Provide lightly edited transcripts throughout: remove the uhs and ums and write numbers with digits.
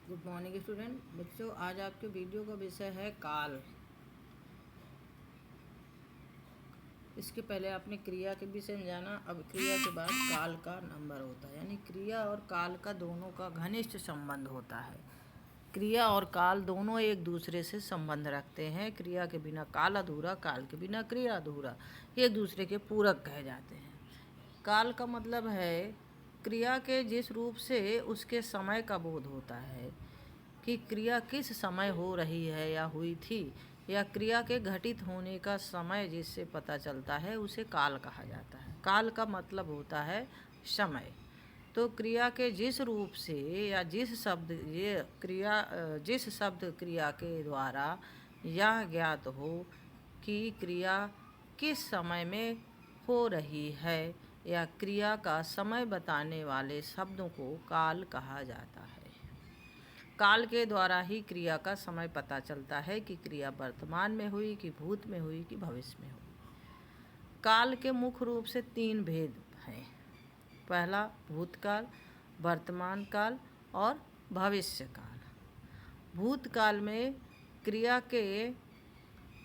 Good morning student. बच्चों, आज आपके वीडियो का विषय है काल। इसके पहले आपने क्रिया के विषय में जाना, अब क्रिया के बाद काल का नंबर होता है, यानी क्रिया और काल का दोनों का घनिष्ठ संबंध होता है। क्रिया और काल दोनों एक दूसरे से संबंध रखते हैं। क्रिया के बिना काल अधूरा, काल के बिना क्रिया अधूरा, एक दूसरे के पूरक कहे जाते हैं। काल का मतलब है क्रिया के जिस रूप से उसके समय का बोध होता है कि क्रिया किस समय हो रही है या हुई थी, या क्रिया के घटित होने का समय जिससे पता चलता है, उसे काल कहा जाता है। काल का मतलब होता है समय। तो क्रिया के जिस रूप से या जिस शब्द क्रिया के द्वारा यह ज्ञात हो कि क्रिया किस समय में हो रही है, या क्रिया का समय बताने वाले शब्दों को काल कहा जाता है। काल के द्वारा ही क्रिया का समय पता चलता है कि क्रिया वर्तमान में हुई, कि भूत में हुई, कि भविष्य में हुई। काल के मुख्य रूप से 3 भेद हैं। पहला भूतकाल, वर्तमान काल और भविष्य काल। भूतकाल में क्रिया के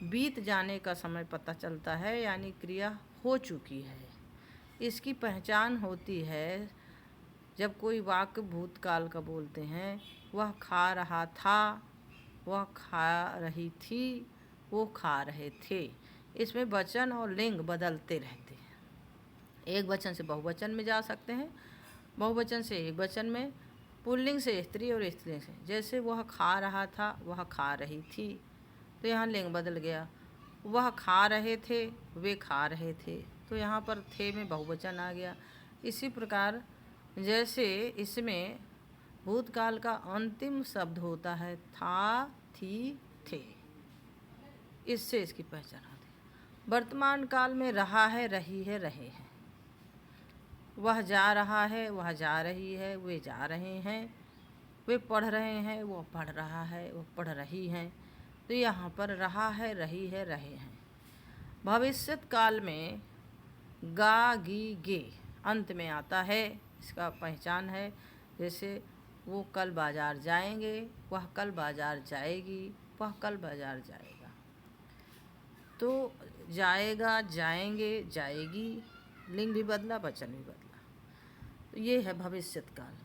बीत जाने का समय पता चलता है, यानी क्रिया हो चुकी है। इसकी पहचान होती है जब कोई वाक्य भूतकाल का बोलते हैं, वह खा रहा था, वह खा रही थी, वो खा रहे थे। इसमें वचन और लिंग बदलते रहते हैं। एक वचन से बहुवचन में जा सकते हैं, बहुवचन से एक वचन में, पुल्लिंग से स्त्री और स्त्रीलिंग से। जैसे वह खा रहा था, वह खा रही थी, तो यहाँ लिंग बदल गया। वह खा रहे थे, वे खा रहे थे, तो यहाँ पर थे में बहुवचन आ गया। इसी प्रकार जैसे इसमें भूतकाल का अंतिम शब्द होता है था, थी, थे, इससे इसकी पहचान होती है। वर्तमान काल में रहा है, रही है, रहे हैं। वह जा रहा है, वह जा रही है, वे जा रहे हैं। वे पढ़ रहे हैं, वो पढ़ रहा है, वो पढ़ रही हैं। तो यहाँ पर रहा है, रही है, रहे हैं। भविष्यत काल में गा, गी, गे अंत में आता है। इसका पहचान है, जैसे वो कल बाज़ार जाएंगे, वह कल बाज़ार जाएगी, वह कल बाज़ार जाएगा। तो जाएगा, जाएंगे, जाएगी, लिंग भी बदला, वचन भी बदला। तो ये है भविष्यत काल।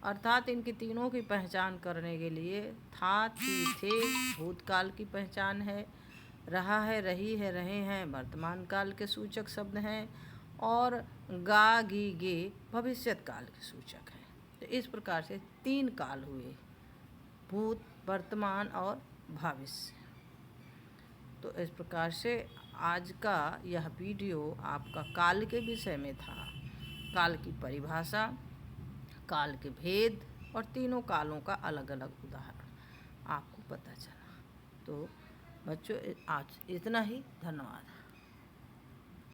अर्थात इनकी तीनों की पहचान करने के लिए था, थी, थे भूतकाल की पहचान है, रहा है, रही है, रहे हैं वर्तमान काल के सूचक शब्द हैं, और गा, गी, गे भविष्यत काल के सूचक हैं। तो इस प्रकार से 3 काल हुए, भूत, वर्तमान और भविष्य। तो इस प्रकार से आज का यह वीडियो आपका काल के विषय में था। काल की परिभाषा, काल के भेद और तीनों कालों का अलग अलग उदाहरण आपको पता चला। तो बच्चों, आज इतना ही। धन्यवाद।